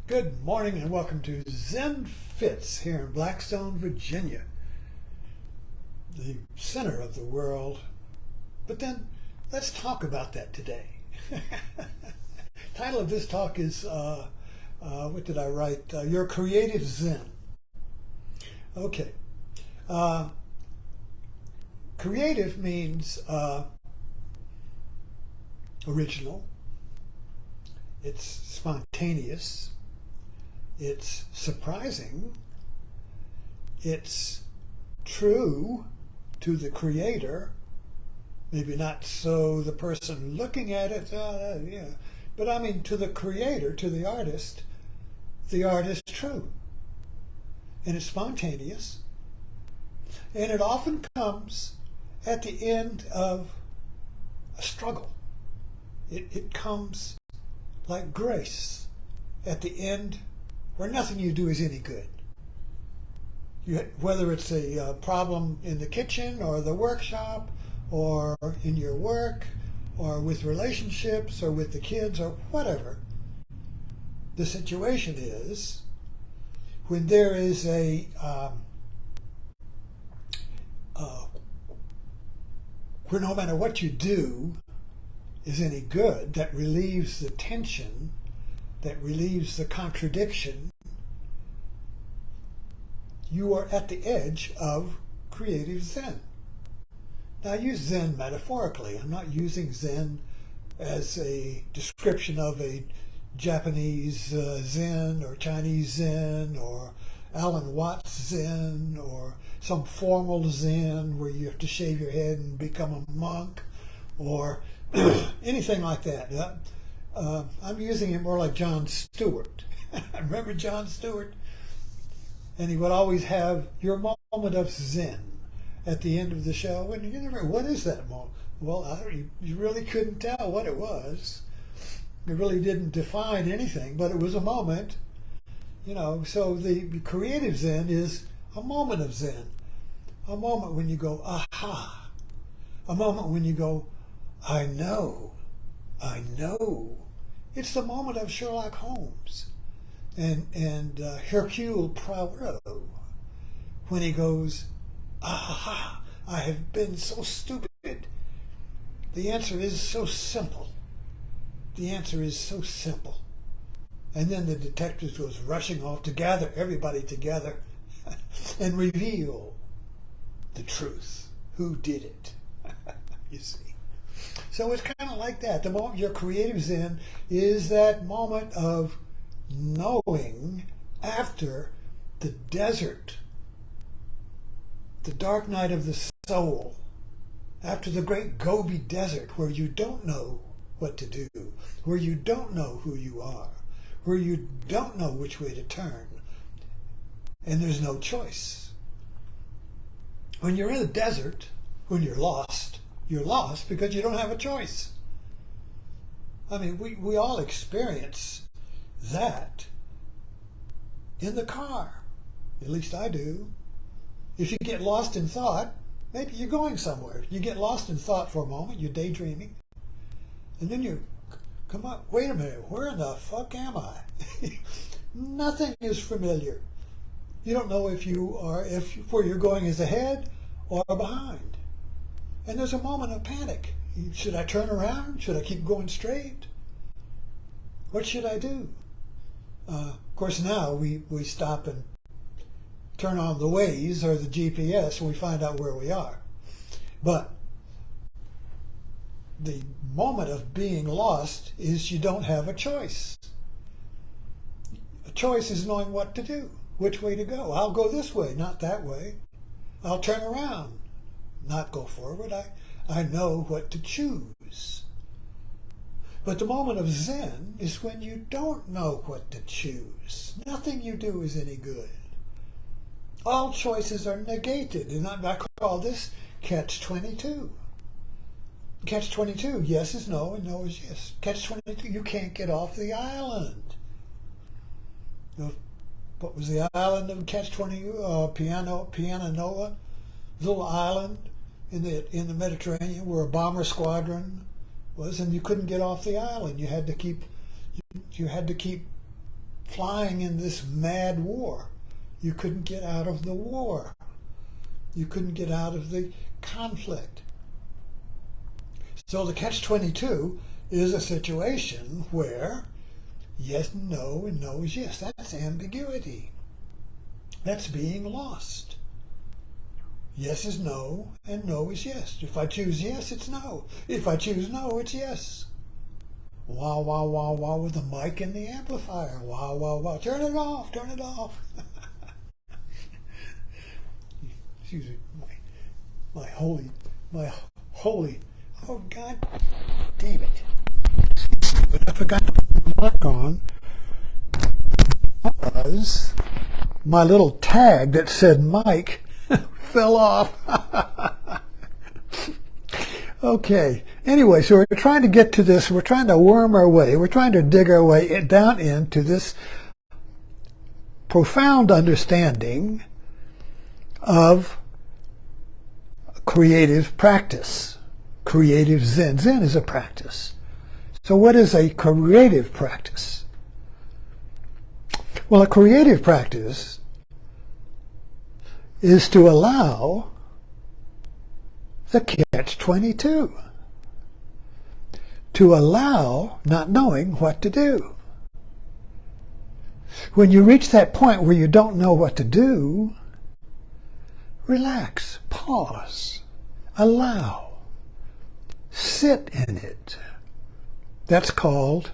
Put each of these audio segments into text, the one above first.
Good morning and welcome to Zen Fits here in Blackstone, Virginia, the center of the world. But then let's talk about that today. Title of this talk is, what did I write? Your Creative Zen. Okay. Creative means original. It's spontaneous. It's surprising. It's true to the creator. Maybe not so the person looking at it, yeah. But I mean to the creator, to the artist true. And it's spontaneous. And it often comes at the end of a struggle. It comes like grace at the end where nothing you do is any good. Whether it's a problem in the kitchen or the workshop or in your work or with relationships or with the kids or whatever, the situation is when there is where no matter what you do is any good, that relieves the tension, that relieves the contradiction, you are at the edge of Creative Zen. Now I use Zen metaphorically. I'm not using Zen as a description of a Japanese Zen or Chinese Zen or Alan Watts Zen or some formal Zen where you have to shave your head and become a monk or anything like that. I'm using it more like Jon Stewart. Remember Jon Stewart? And he would always have your moment of Zen at the end of the show. And you never, what is that moment? Well, you really couldn't tell what it was. It really didn't define anything, but it was a moment. So the Creative Zen is a moment of Zen. A moment when you go, aha. A moment when you go, I know. It's the moment of Sherlock Holmes and Hercule Poirot when he goes, aha, I have been so stupid. The answer is so simple. And then the detective goes rushing off to gather everybody together and reveal the truth. Who did it? You see. So it's kind of like that. The moment your Creative Zen is that moment of knowing after the desert, the dark night of the soul, after the great Gobi Desert where you don't know what to do, where you don't know who you are, where you don't know which way to turn, and there's no choice. When you're in the desert, when you're lost because you don't have a choice. I mean, we all experience that in the car. At least I do. If you get lost in thought, maybe you're going somewhere. You get lost in thought for a moment, you're daydreaming, and then you come up, wait a minute, where in the fuck am I? Nothing is familiar. You don't know if where you're going is ahead or behind. And there's a moment of panic. Should I turn around? Should I keep going straight? What should I do? Of course, now we stop and turn on the Waze or the GPS and we find out where we are. But the moment of being lost is you don't have a choice. A choice is knowing what to do, which way to go. I'll go this way, not that way. I'll turn around, not go forward. I know what to choose. But the moment of Zen is when you don't know what to choose. Nothing you do is any good. All choices are negated, and I call this catch-22. Catch-22, yes is no and no is yes. Catch-22, you can't get off the island. What was the island of Catch-22? Pianonoa, little island in the Mediterranean where a bomber squadron was, and you couldn't get off the island. You had to keep flying in this mad war. You couldn't get out of the war. You couldn't get out of the conflict. So the catch-22 is a situation where yes and no is yes. That's ambiguity. That's being lost. Yes is no, and no is yes. If I choose yes, it's no. If I choose no, it's yes. Wah, wah, wah, wah with the mic and the amplifier. Wah, wah, wah. Turn it off, turn it off. Excuse me, my holy, oh God damn it. But I forgot to put the mark on was my little tag that said Mike fell off. Okay. Anyway, so we're trying to get to this. We're trying to worm our way. We're trying to dig our way down into this profound understanding of creative practice. Creative Zen. Zen is a practice. So what is a creative practice? Well, a creative practice is to allow the catch-22, to allow not knowing what to do. When you reach that point where you don't know what to do, relax, pause, allow, sit in it. That's called,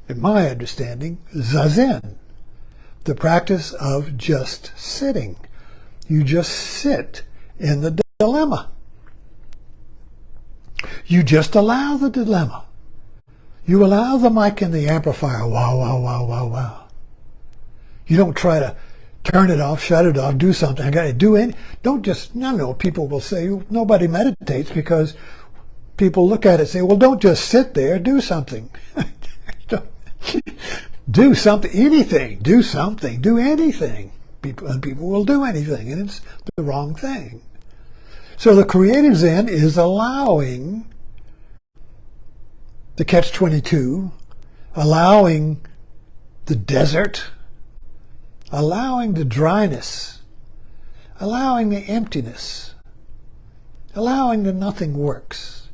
in my understanding, Zazen, the practice of just sitting. You just sit in the dilemma. You just allow the dilemma. You allow the mic and the amplifier. Wow, wow, wow, wow, wow. You don't try to turn it off, shut it off, do something. I got to do it. Don't just, no, people will say, nobody meditates because people look at it and say, well, don't just sit there, do something. Do something, anything, do something, do anything. People will do anything, and it's the wrong thing. So the creative Zen is allowing the catch-22, allowing the desert, allowing the dryness, allowing the emptiness, allowing the nothing works,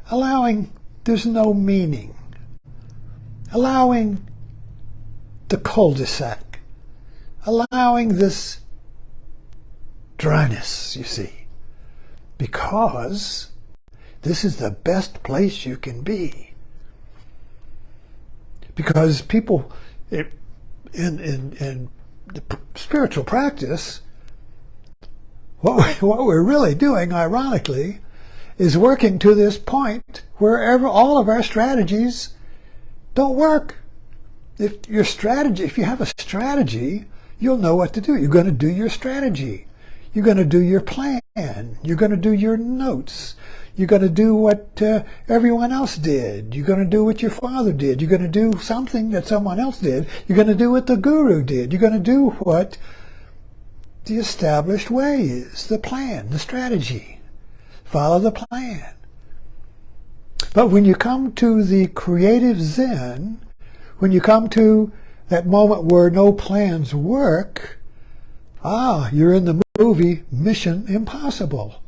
allowing there's no meaning, allowing the cul-de-sac, allowing this dryness, you see, because this is the best place you can be. Because people in the spiritual practice, what we're really doing, ironically, is working to this point wherever all of our strategies don't work. If you have a strategy, you'll know what to do. You're going to do your strategy. You're going to do your plan. You're going to do your notes. You're going to do what everyone else did. You're going to do what your father did. You're going to do something that someone else did. You're going to do what the guru did. You're going to do what the established way is, the plan, the strategy. Follow the plan. But when you come to the creative Zen, when you come to that moment where no plans work, you're in the movie Mission Impossible.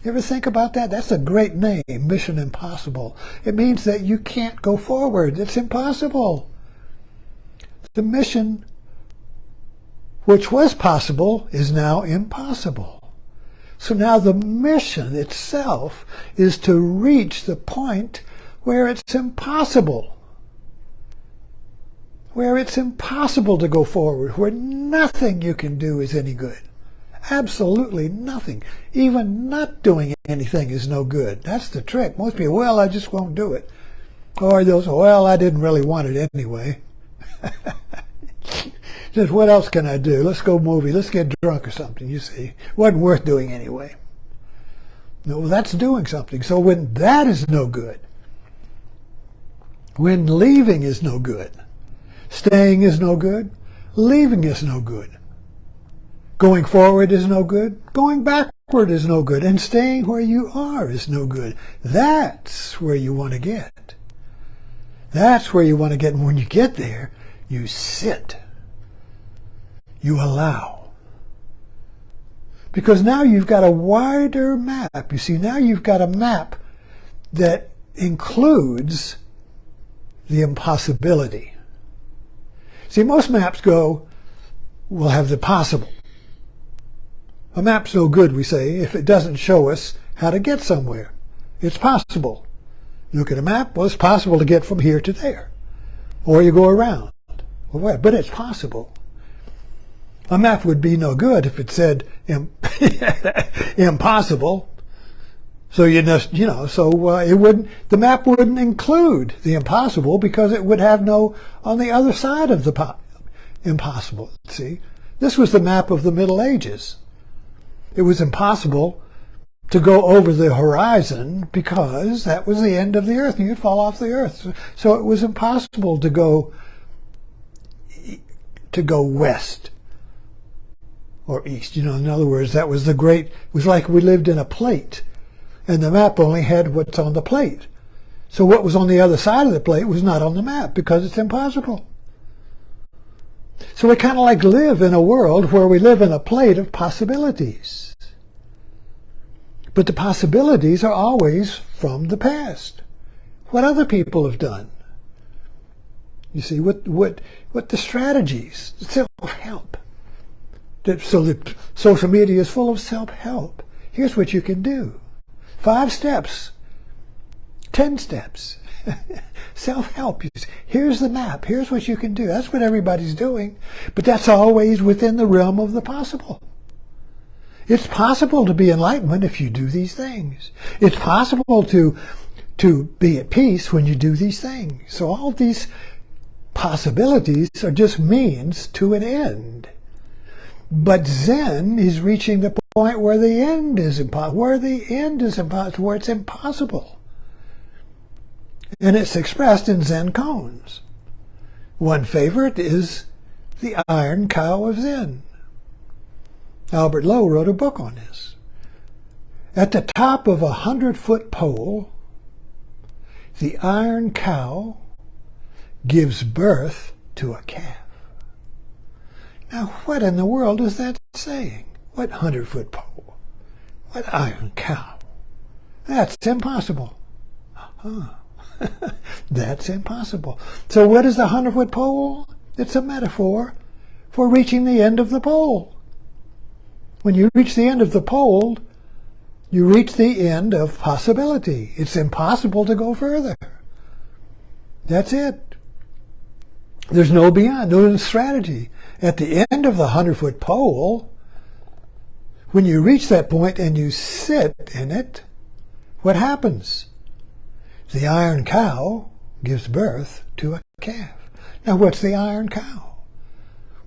You ever think about that? That's a great name, Mission Impossible. It means that you can't go forward. It's impossible. The mission, which was possible, is now impossible. So now the mission itself is to reach the point where it's impossible. Where it's impossible to go forward, where nothing you can do is any good. Absolutely nothing. Even not doing anything is no good. That's the trick. Most people, well, I just won't do it. Or they'll say, well, I didn't really want it anyway. Just, what else can I do? Let's go movie. Let's get drunk or something, you see. Wasn't worth doing anyway. No, that's doing something. So when that is no good, when leaving is no good, staying is no good, leaving is no good, going forward is no good, going backward is no good, and staying where you are is no good. That's where you want to get. That's where you want to get. And when you get there, You sit. You allow. Because now you've got a wider map. You see, now you've got a map that includes the impossibility. See, most maps will have the possible. A map's no good, we say, if it doesn't show us how to get somewhere. It's possible. You look at a map, well, it's possible to get from here to there. Or you go around. Well, but it's possible. A map would be no good if it said impossible. So it wouldn't. The map wouldn't include the impossible because it would have no on the other side of the impossible. See, this was the map of the Middle Ages. It was impossible to go over the horizon because that was the end of the earth, and you'd fall off the earth. So it was impossible to go west or east. In other words, that was it was like we lived in a plate, and the map only had what's on the plate. So what was on the other side of the plate was not on the map because it's impossible. So we kind of like live in a world where we live in a plate of possibilities. But the possibilities are always from the past. What other people have done. You see, what the strategies, self-help. So that social media is full of self-help. Here's what you can do. 5 steps. 10 steps. Self-help. Here's the map. Here's what you can do. That's what everybody's doing. But that's always within the realm of the possible. It's possible to be enlightenment if you do these things. It's possible to be at peace when you do these things. So all these possibilities are just means to an end. But Zen is reaching the point where the end is impossible, where it's impossible. And it's expressed in Zen koans. One favorite is the Iron Cow of Zen. Albert Lowe wrote a book on this. At the top of a 100-foot pole, the iron cow gives birth to a calf. Now, what in the world is that saying? What 100-foot pole? What iron cow? That's impossible. That's impossible. So what is the 100-foot pole? It's a metaphor for reaching the end of the pole. When you reach the end of the pole, you reach the end of possibility. It's impossible to go further. That's it. There's no beyond, no strategy. At the end of the 100-foot pole, when you reach that point and you sit in it, what happens? The iron cow gives birth to a calf. Now, what's the iron cow?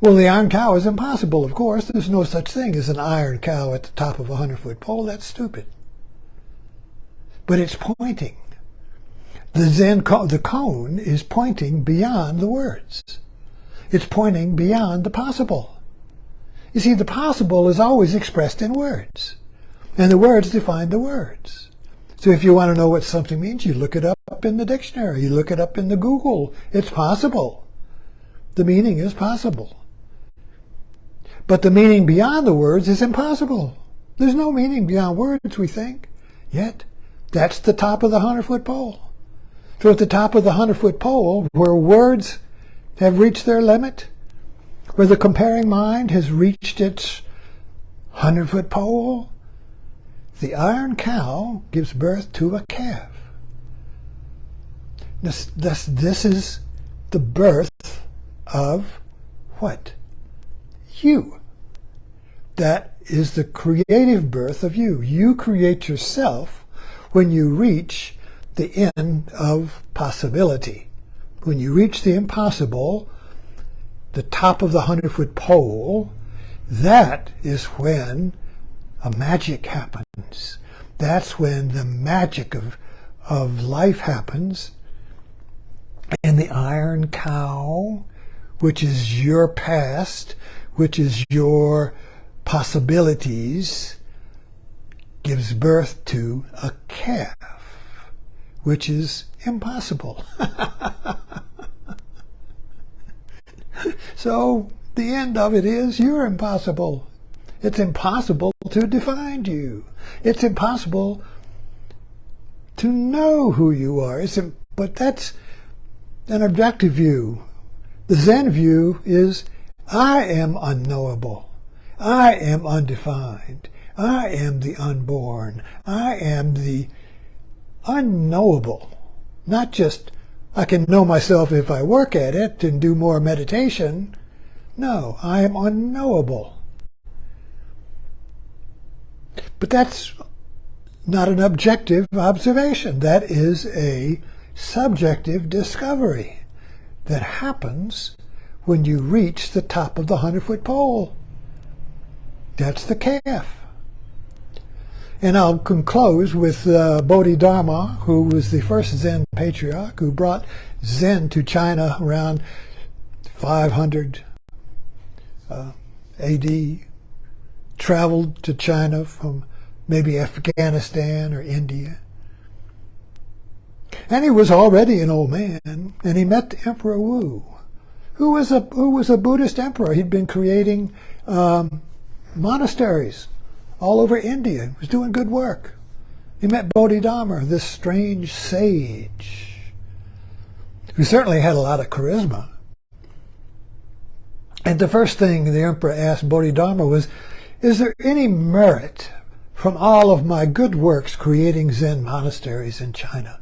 Well, the iron cow is impossible, of course. There's no such thing as an iron cow at the top of a 100-foot pole. That's stupid. But it's pointing. The cone is pointing beyond the words. It's pointing beyond the possible. You see, the possible is always expressed in words. And the words define the words. So if you want to know what something means, you look it up in the dictionary. You look it up in the Google. It's possible. The meaning is possible. But the meaning beyond the words is impossible. There's no meaning beyond words, we think. Yet, that's the top of the 100-foot pole. So at the top of the 100-foot pole, where words have reached their limit, where the comparing mind has reached its 100-foot pole, the iron cow gives birth to a calf. This is the birth of what? You. That is the creative birth of you. You create yourself when you reach the end of possibility. When you reach the impossible, the top of the 100-foot pole, that is when a magic happens. That's when the magic of life happens. And the iron cow, which is your past, which is your possibilities, gives birth to a calf, which is impossible. So the end of it is you're impossible. It's impossible to define you. It's impossible to know who you are. But that's an objective view. The Zen view is I am unknowable. I am undefined. I am the unborn. I am the unknowable. Not just I can know myself if I work at it and do more meditation. No, I am unknowable. But that's not an objective observation. That is a subjective discovery that happens when you reach the top of the 100-foot pole. That's the calf. And I'll close with Bodhidharma, who was the first Zen patriarch, who brought Zen to China around 500 AD, traveled to China from maybe Afghanistan or India. And he was already an old man, and he met the Emperor Wu, who was a Buddhist emperor. He'd been creating monasteries all over India. He was doing good work. He met Bodhidharma, this strange sage, who certainly had a lot of charisma. And the first thing the emperor asked Bodhidharma was, is there any merit from all of my good works creating Zen monasteries in China?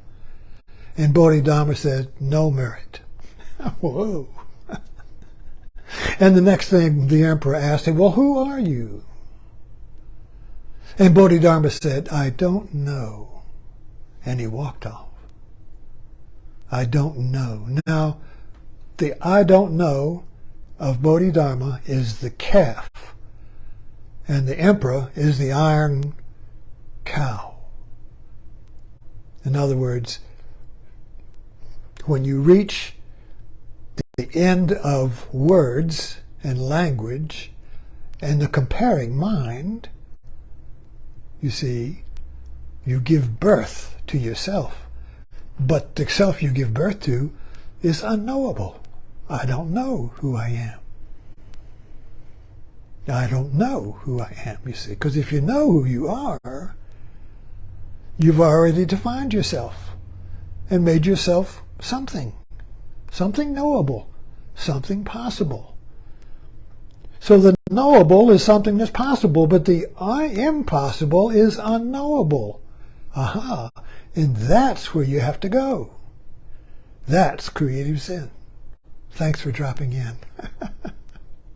And Bodhidharma said, no merit. Whoa. And the next thing the emperor asked him, well, who are you? And Bodhidharma said, I don't know. And he walked off. I don't know. Now, the I don't know of Bodhidharma is the calf, and the emperor is the iron cow. In other words, when you reach the end of words and language and the comparing mind, you see, you give birth to yourself. But the self you give birth to is unknowable. I don't know who I am. I don't know who I am, you see. Because if you know who you are, you've already defined yourself and made yourself something. Something knowable. Something possible. So the knowable is something that's possible, but the I am possible is unknowable. Aha. And that's where you have to go. That's Creative Zen. Thanks for dropping in.